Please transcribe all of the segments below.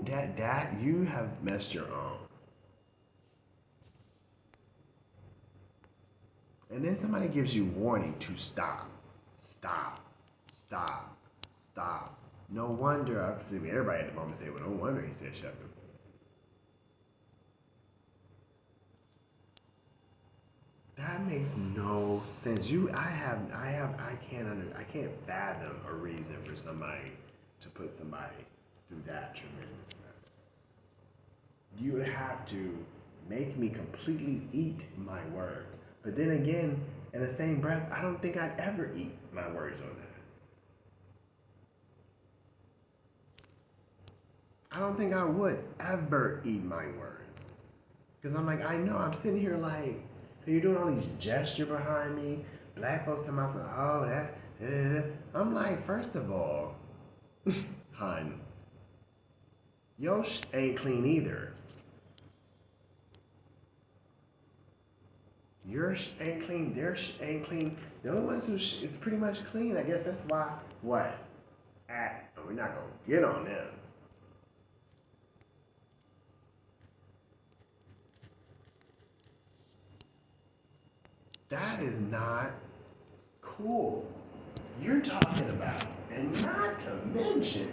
that you have messed your own. And then somebody gives you warning to stop, stop, stop, stop. No wonder, everybody at the moment say, well, no wonder he said shut the. That makes no sense. I can't fathom a reason for somebody to put somebody through that tremendous mess. You would have to make me completely eat my words. But then again, in the same breath, I don't think I'd ever eat my words on that. I don't think I would ever eat my words. Because I'm like, I know, I'm sitting here like, you're doing all these gestures behind me. Black folks come out saying, oh, that, da, da, da. I'm like, first of all, hun, your ain't clean either. Your ain't clean, their ain't clean. The only ones who is pretty much clean, I guess that's why, what? We're not going to get on them. That is not cool. You're talking about, and not to mention,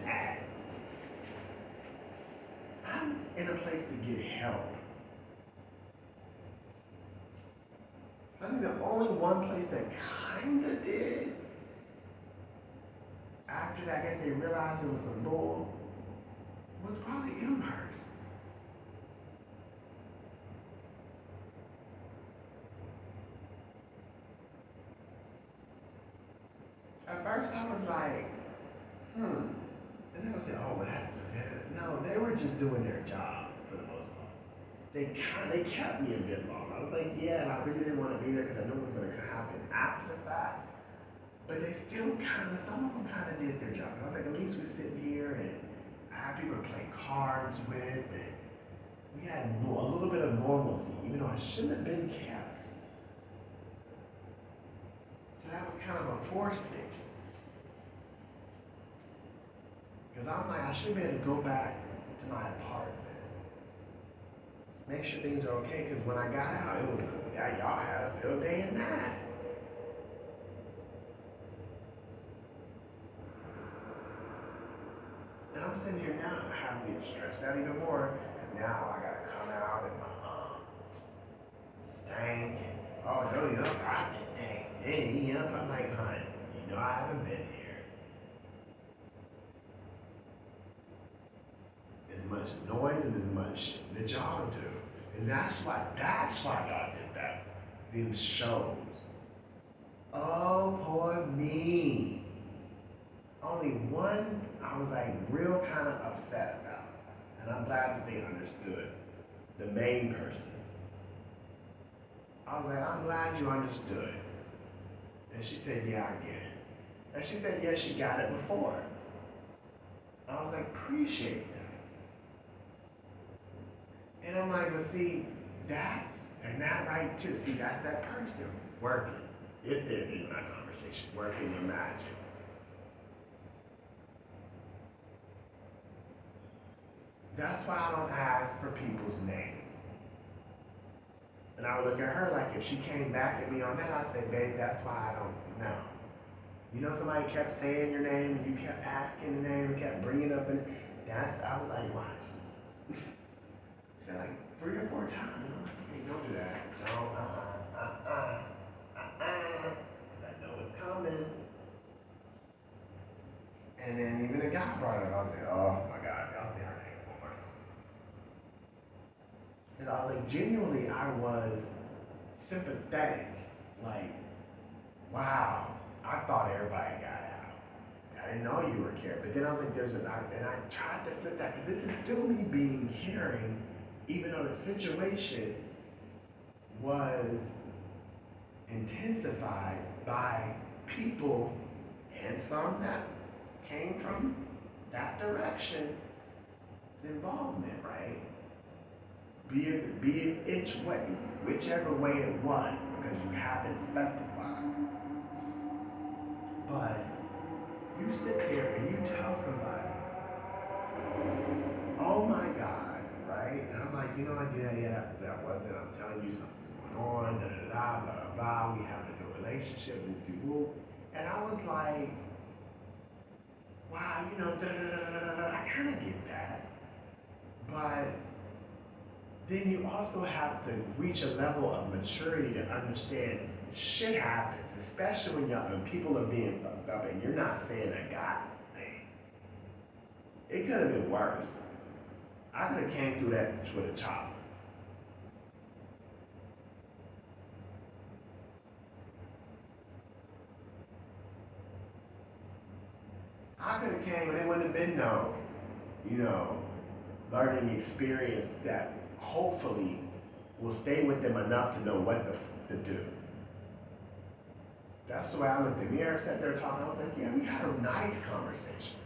I'm in a place to get help. I think the only one place that kinda did, after that, I guess they realized it was a bull, was probably Amherst. At first I was like, and they would say, oh, well, that was it. No, they were just doing their job for the most part. They kept me a bit long. I was like, yeah, and I really didn't want to be there because I knew it was going to happen after the fact. But they still some of them kind of did their job. I was like, at least we're sitting here and I had people to play cards with, and we had a little bit of normalcy, even though I shouldn't have been kept. So that was kind of a forced thing. Because I'm like, I should be able to go back to my apartment, make sure things are okay, because when I got out, it was, y'all had a field day and night. And I'm sitting here now, I'm having to get stressed out even more, because now I gotta come out and my stank, and oh, no, you're up, I stank, hey, yup. I'm like, honey, you know I haven't been here. As much noise and as much that y'all do. And that's why y'all did that. Them shows. Oh, poor me. Only one I was like real kind of upset about. And I'm glad that they understood. The main person. I was like, I'm glad you understood. And she said, yeah, I get it. And she said, yeah, she got it before. I was like, appreciate that. And I'm like, but see, that's, and that right too. See, that's that person working. If they're in that conversation, working your magic. That's why I don't ask for people's names. And I would look at her like, if she came back at me on that, I'd say, babe, that's why I don't know. You know, somebody kept saying your name, and you kept asking the name, and kept bringing it up, and I was like, watch. She said like 3 or 4 times. And I'm like, hey, don't do that. No, because I know it's coming. And then even the guy brought it up. I was like, oh my God, y'all say her name one more time. And I was like, genuinely, I was sympathetic. Like, wow, I thought everybody got out. I didn't know you were cared. But then I was like, and I tried to flip that, because this is still me being caring, even though the situation was intensified by people and some that came from that direction. It's involvement, right? Be it its way, whichever way it was, because you haven't specified. But you sit there and you tell somebody, oh like, you know, like, yeah, that wasn't, I'm telling you something's going on, da da da, blah, blah, blah, we have a good relationship, whoop de whoop. And I was like, wow, you know, da da da da da da, I kind of get that. But then you also have to reach a level of maturity to understand shit happens, especially when people are being fucked up and you're not saying a god thing. It could have been worse. I could have came through that with a chopper. I could have came and it wouldn't have been no, you know, learning experience that hopefully will stay with them enough to know what to do. That's the way I looked at it. Me and her sat there talking. I was like, yeah, we had a nice conversation.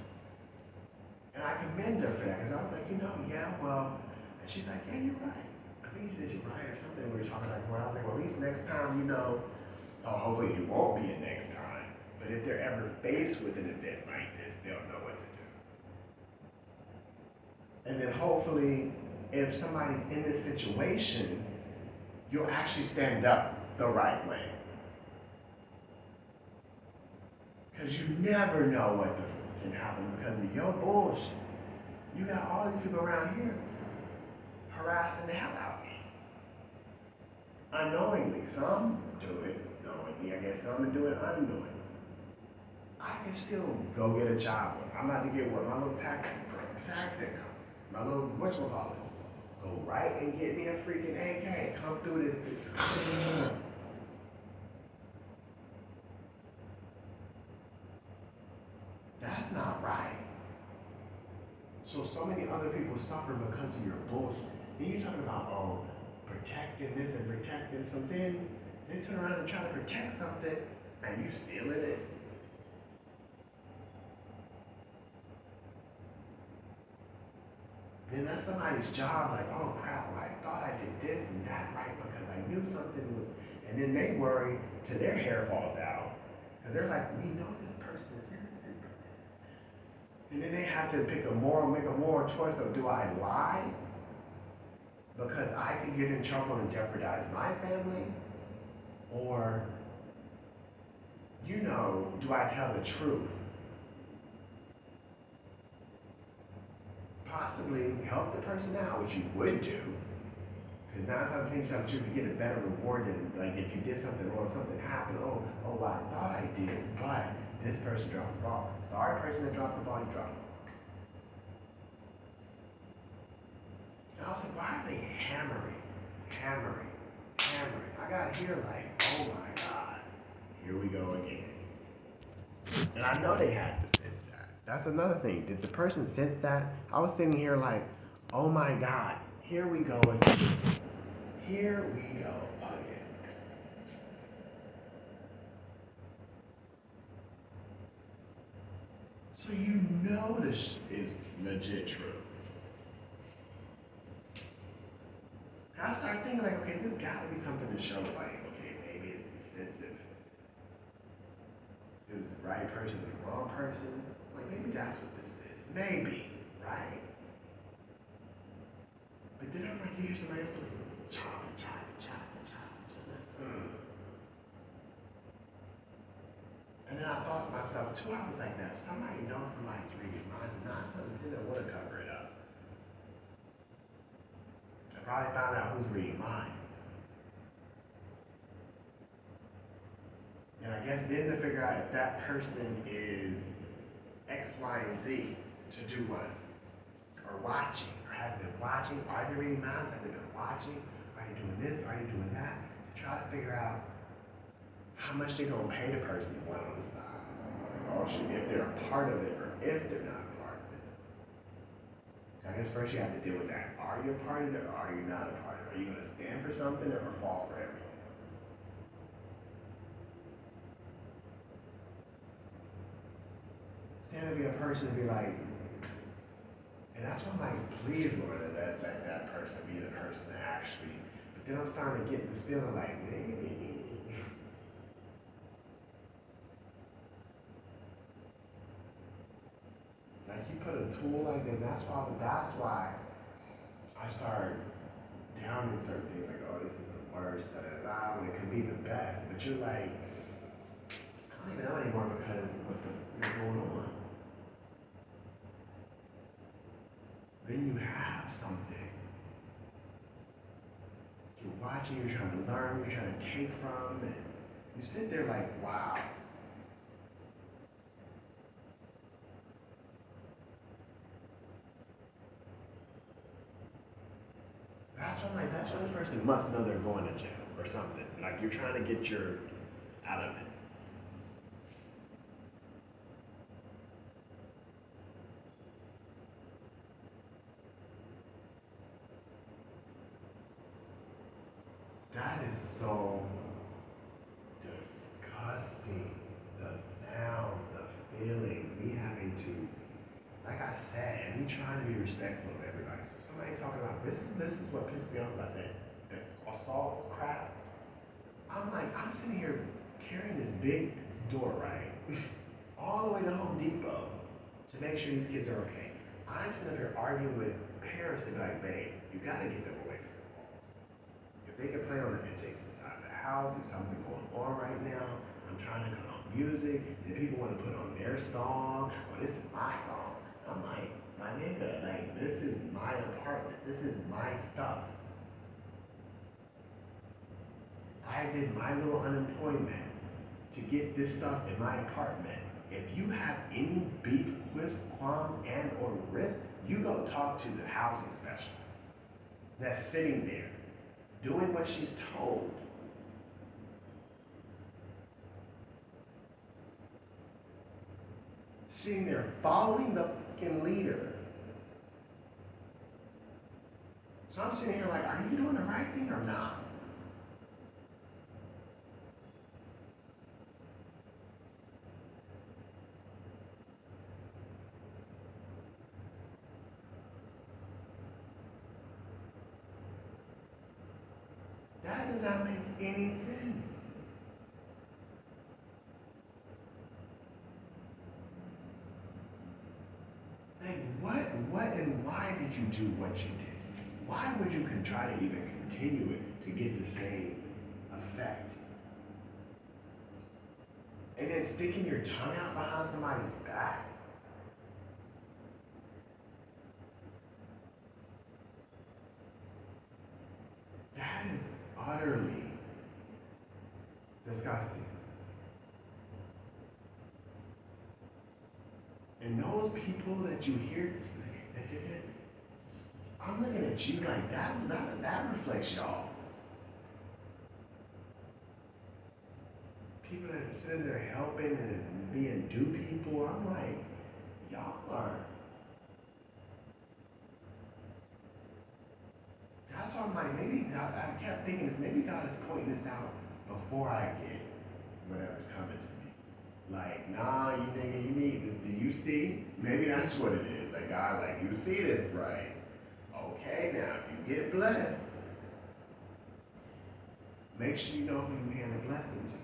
And I commend her for that because I was like, you know, yeah, well, and she's like, yeah, you're right. I think you said you're right or something. We were talking like, well, I was like, well, at least next time, you know, oh, hopefully it won't be a next time. But if they're ever faced with an event like this, they'll know what to do. And then hopefully, if somebody's in this situation, you'll actually stand up the right way. Because you never know what can happen because of your bullshit. You got all these people around here harassing the hell out of me. Unknowingly. Some do it knowingly. I guess some do it unknowingly. I can still go get a job. I'm about to get what? My little tax income. My little, whatchamacallit? Go right and get me a freaking AK. Come through this bitch. That's not right. So many other people suffer because of your bullshit. Then you're talking about, oh, protecting this and protecting. So then they turn around and try to protect something and you stealing it. Then that's somebody's job, like, oh crap, well, I thought I did this and that right because I knew something was, and then they worry till their hair falls out. Because they're like, we know this person is innocent. And then they have to make a moral choice of, do I lie? Because I could get in trouble and jeopardize my family? Or, you know, do I tell the truth? Possibly help the person out, which you would do. Because 9 times out of 10 you tell the truth, you get a better reward than, like, if you did something wrong, something happened, well, I thought I did, but this person dropped the ball. Sorry, person that dropped the ball, you dropped the ball. And I was like, why are they hammering? I got here like, oh my God, here we go again. And I know they had to sense that. That's another thing. Did the person sense that? I was sitting here like, oh my God, here we go again. Here we go again. So you know this is legit true. I start thinking like, okay, there's gotta be something to show like, okay, maybe it's defensive. It was the right person, the wrong person. Like maybe that's what this is. Maybe, right? But then I'm like, you hear somebody else doing chop. And then I thought to myself too, I was like, now if somebody knows somebody's reading minds and not something, they don't want to cover it up. I probably found out who's reading minds. And I guess then to figure out if that person is X, Y, and Z to do what? Or watching, or has been watching. Are they reading minds? Have they been watching? Are they doing this? Are they doing that? To try to figure out how much they're gonna pay the person to want on the side. Like, oh shit, if they're a part of it or if they're not a part of it. I guess first you have to deal with that. Are you a part of it or are you not a part of it? Are you gonna stand for something or fall for everything? Stand to be a person to be like, and that's why I'm like, please Lord, let that person be the person to actually, but then I'm starting to get this feeling like, maybe. Like you put a tool like that, that's why I started down in certain things, like, oh, this is the worst, da da da, when it could be the best. But you're like, I don't even know anymore because what the is going on. Then you have something. You're watching, you're trying to learn, you're trying to take from, and you sit there like, wow. That's why I'm like, that's why this person must know they're going to jail or something. Like you're trying to get your out of it. That is so disgusting. The sounds, the feelings, me having to, like I said, and me trying to be respectful of everybody. So somebody talking about this is what pissed me off about that assault crap. I'm like, I'm sitting here carrying this big door, right? All the way to Home Depot to make sure these kids are okay. I'm sitting here arguing with parents to be like, babe, you gotta get them away from the wall. If they can play on the intakes inside the house, there's something going on right now. I'm trying to cut on music, and people want to put on their song, or this is my song. I'm like, my nigga, like, this is my apartment. This is my stuff. I did my little unemployment to get this stuff in my apartment. If you have any beef, quips, qualms, and or risks, you go talk to the housing specialist that's sitting there doing what she's told. Sitting there following the fucking leader. So I'm sitting here like, are you doing the right thing or not? That does not make any sense. Like, what, and why did you do what you did? Why would you try to even continue it to get the same effect? And then sticking your tongue out behind somebody's back? That is utterly disgusting. And those people that you hear, that isn't, I'm looking at you like that reflects y'all. People that are sitting there helping and being do people, I'm like, y'all are. That's why I'm like, maybe God, I kept thinking this, maybe God is pointing this out before I get whatever's coming to me. Like, nah, you nigga, you need this. Do you see? Maybe that's what it is. Like, God, like, you see this, right? Okay, now, if you get blessed, make sure you know who you hand a blessing to.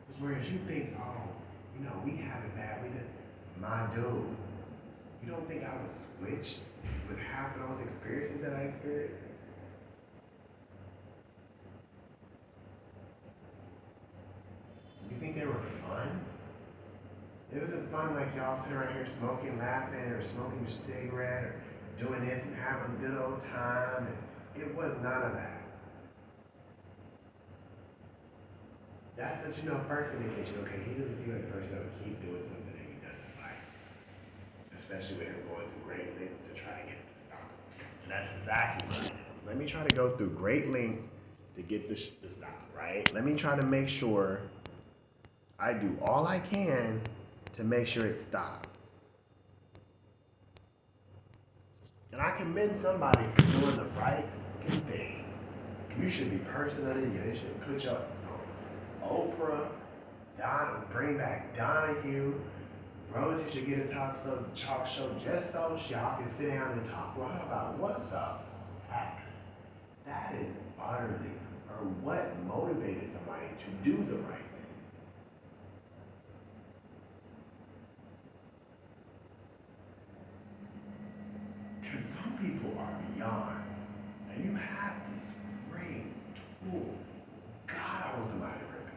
Because whereas you think, oh, you know, we have it bad, we did, my dude, you don't think I was switched with half of those experiences that I experienced? You think they were fun? It wasn't fun like y'all sitting around here smoking, laughing, or smoking a cigarette, or doing this and having a good old time. And it was none of that. That's what you know, first indication, okay, he doesn't seem like a person that would keep doing something that he doesn't like. Especially with him going through great lengths to try to get it to stop. And that's exactly what it is. Let me try to go through great lengths to get this to stop, right? Let me try to make sure I do all I can to make sure it stops. And I commend somebody for doing the right thing. You should be person of the year. They should put you up on Oprah, Donna, bring back Donahue. Rosie should get a talk show just so y'all can sit down and talk about what's up happening. That is utterly, or what motivated somebody to do the right thing. Because some people are beyond. And you have this great tool. God, I want somebody to repent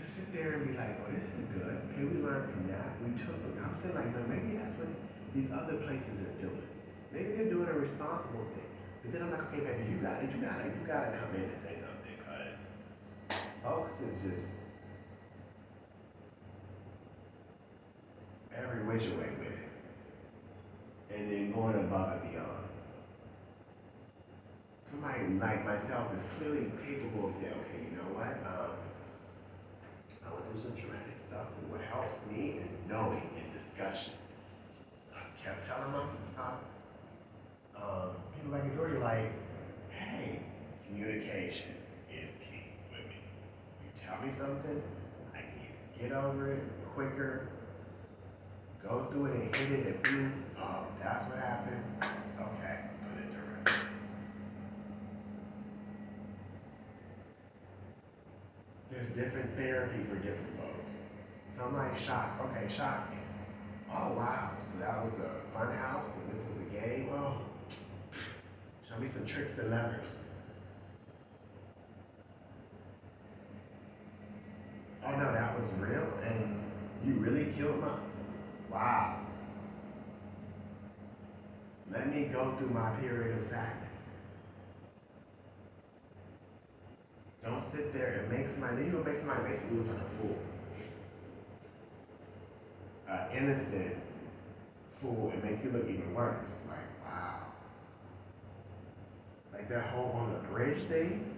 to sit there and be like, oh, this is good. Okay, we learned from that. We took from that. I'm saying like, no, maybe that's what these other places are doing. Maybe they're doing a responsible thing. But then I'm like, okay, baby, you gotta come in and say something, because folks is just every which way with it. And then going above and beyond. Somebody like myself is clearly capable of saying, okay, you know what? I went through some traumatic stuff, and what helps me is knowing in discussion. I kept telling them, people back in Georgia, like, hey, communication is key with me. You tell me something, I can either get over it quicker, go through it and hit it, and oh, that's what happened. Okay, put it direct. There's different therapy for different folks. So I'm like, shocked. Okay, shocked. Oh, wow. So that was a fun house, and this was a game. Oh, show me some tricks and levers. Oh, no, that was real, and you really killed my... Wow. Let me go through my period of sadness. Don't sit there and make somebody, then you'll make somebody basically look like a fool. Innocent fool, and make you look even worse. Like, wow. Like that whole on the bridge thing.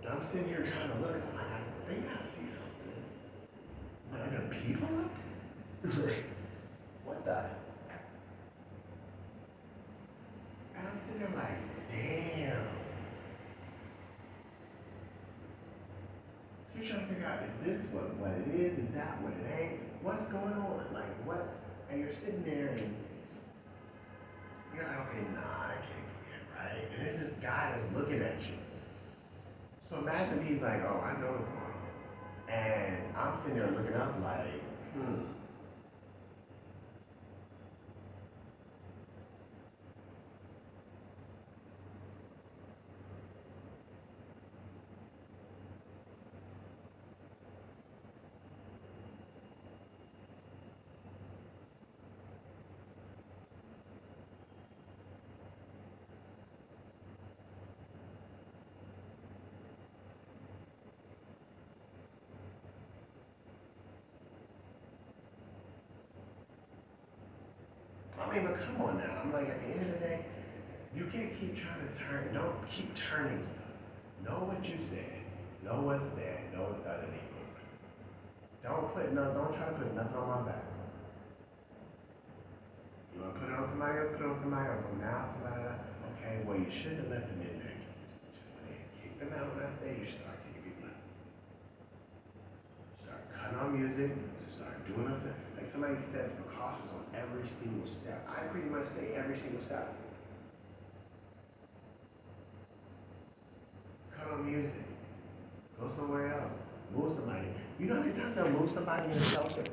I'm sitting here trying to look, I'm like, I think I see something. Are there people up there? What the? And I'm sitting there like, damn. So you're trying to figure out, is this what it is? Is that what it ain't? What's going on? Like, what? And you're sitting there and you're like, okay, nah, that can't be it, right? And there's this guy that's looking at you. So imagine he's like, oh, I know what's going on. And I'm sitting there looking up like, I mean, but come on now. I'm like, at the end of the day, you can't keep trying to turn, don't keep turning stuff. Know what you said. Know what's there. Know what's underneath. Don't try to put nothing on my back. You want to put it on somebody else, put it on somebody else. Oh, now somebody else. Okay, well, you shouldn't have let them in there. You should have kicked them out when I stayed. You should start kicking people out. Start cutting on music. Start doing nothing. Like somebody says precautions on every single step. I pretty much say every single step. Cut on music. Go somewhere else. Move somebody. You know how many times they'll move somebody in a shelter?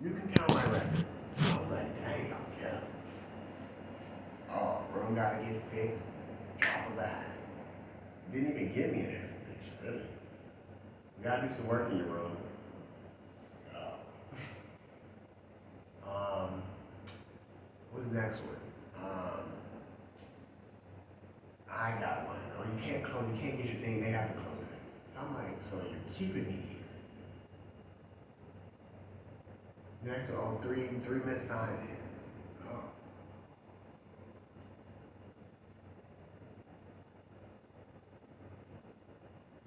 You can count my record. I was like, dang, I'll get him. Oh, room gotta get fixed. Drop a bag. Didn't even give me an explanation, really. You gotta do some work in your room. What's the next one? I got one. Oh, you can't get your thing, they have to close it. So I'm like, so you're keeping me here. Next one, oh, three missed sign in. Oh.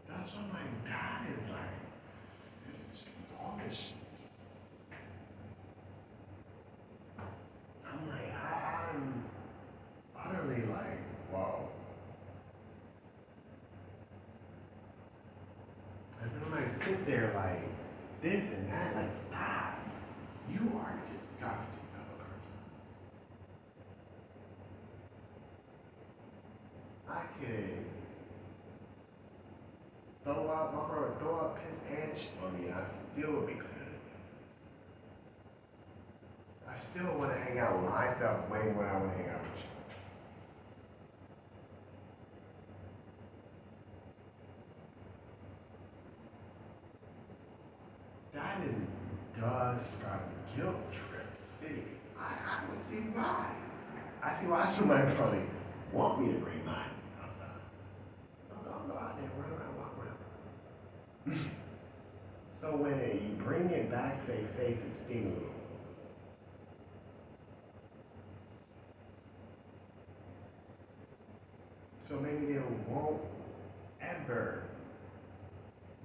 That's what I'm like, God is like, this longish. I'm like, I'm utterly like, whoa. And then I might sit there like this and that, like, stop. You are disgusting of a person. could throw up, my brother would throw up, piss, and shit on me, and I still would be clean. I still want to hang out with myself way more than I want to hang out with you. That is does got a guilt trip. See, I would see why. I see why somebody probably want me to bring mine outside. Don't go out there, run around, walk around. So when you bring it back to their face, it stings a little. So maybe they won't ever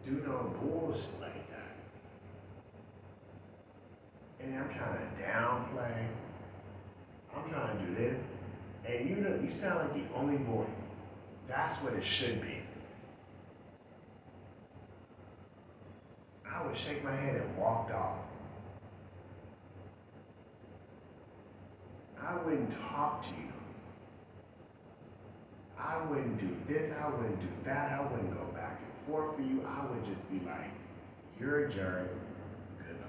do no bullshit like that. And I'm trying to downplay. I'm trying to do this. And you know, you sound like the only voice. That's what it should be. I would shake my head and walked off. I wouldn't talk to you. I wouldn't do this, I wouldn't do that, I wouldn't go back and forth for you. I would just be like, you're a jerk, goodbye.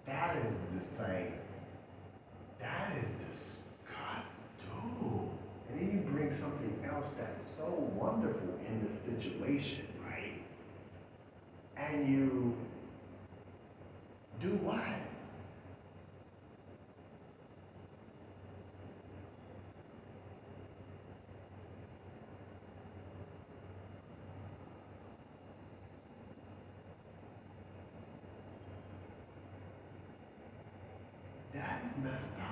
That is just like, that is disgusting, dude. And then you bring something else that's so wonderful in the situation, right? And you do what? That is messed up.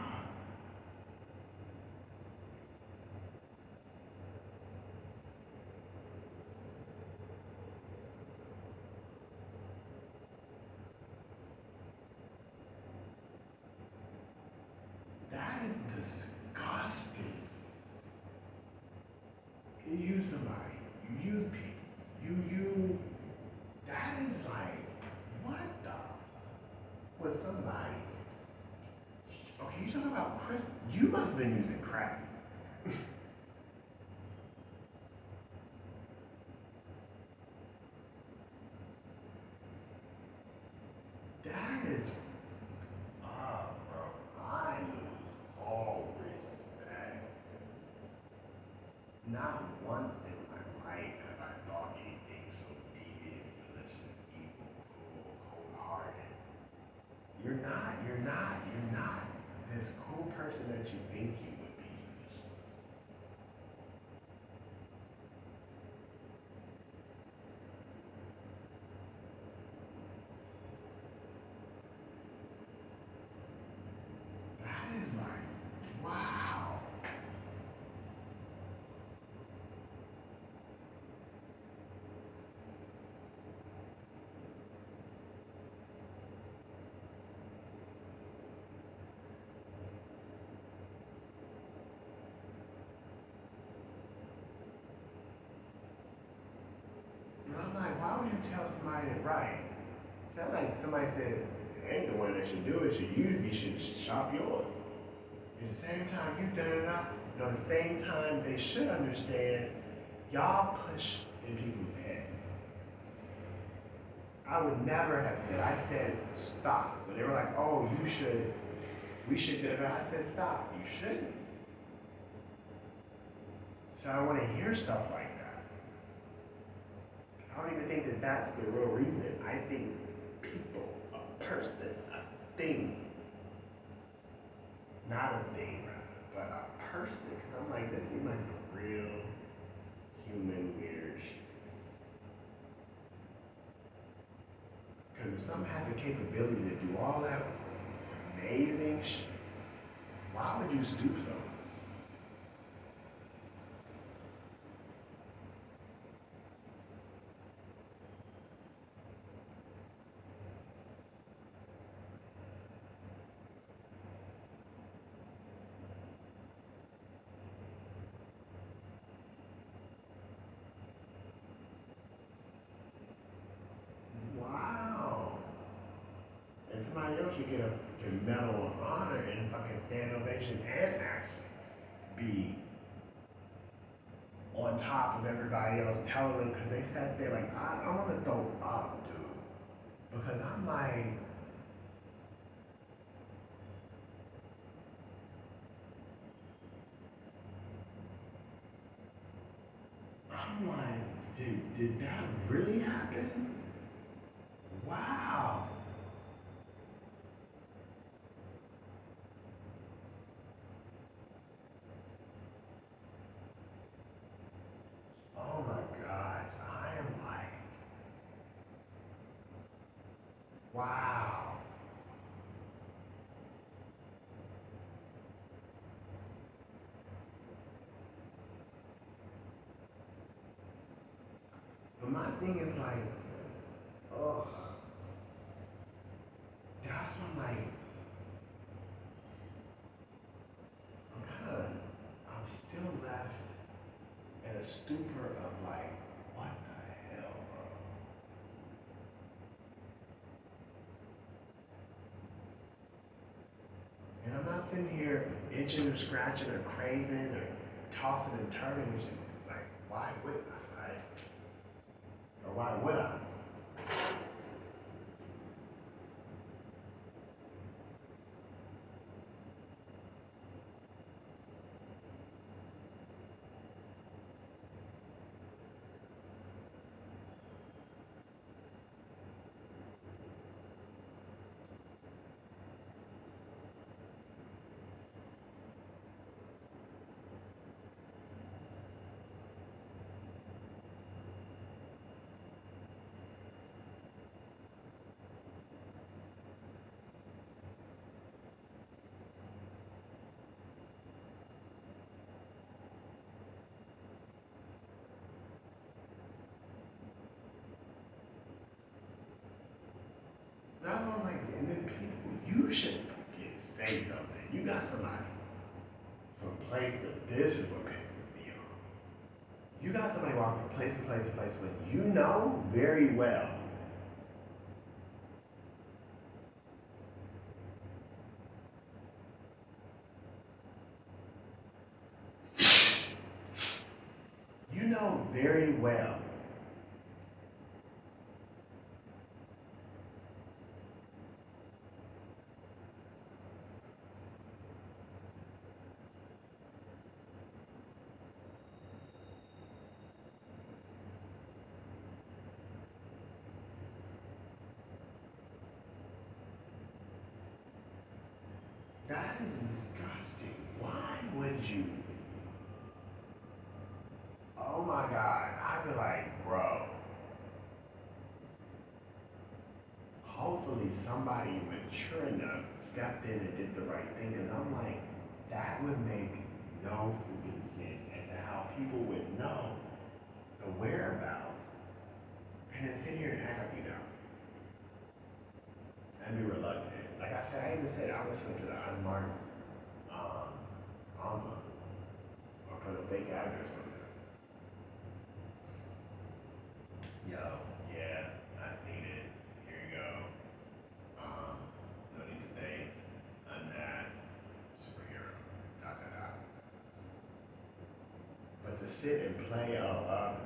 That is disgusting. You use somebody, you use people, that is like, what the? With somebody. Okay, you talking about Chris, you must have been using crack. That is, bro, I lose all respect. Not once in my life have I thought anything so devious, malicious, evil, cruel, cold-hearted. You're not this cool person that you think you would be. That is like, wow. And I'm like, why would you tell somebody to write? Sound like somebody said, ain't the one that should do it, should you should shop yours. At the same time, you da-da-da. No, at the same time, they should understand, y'all push in people's heads. I would never have said, I said, stop. When they were like, oh, we should da-da-da. I said, stop, you shouldn't. So I want to hear stuff like that. I don't even think that that's the real reason. I think people, a person, a thing, not a thing, but a person, because I'm like, this seems like some real human weird shit. Because if something had the capability to do all that amazing shit, why would you stoop so much? Wow. And somebody else should get a medal of honor and fucking stand ovation and actually be on top of everybody else, telling them, because they sat there like, I want to throw up, dude. Because I'm like, did that really happen? Wow. Oh my gosh. I am like, wow. But my thing is like, oh, that's what I'm like, I'm still left in a stupor of like, what the hell, bro? And I'm not sitting here itching or scratching or craving or tossing and turning. It's just like, why wouldn't I, right? Or why would I? Not only like, and then people, you should fucking say something. You got somebody from place to this is what pisses me off. You got somebody walking from place to place to place when you know very well you know very well that is disgusting. Why would you? Oh my God. I'd be like, bro, hopefully somebody mature enough stepped in and did the right thing. Because I'm like, that would make no freaking sense as to how people would know the whereabouts and then sit here and act like you know and be reluctant. Like I said, I even said I was going to the unmarked um, envelope or put a fake address on it. Yo, yeah, I seen it. Here you go. No need to thanks. Unmasked. Superhero. Dot dot dot. But to sit and play up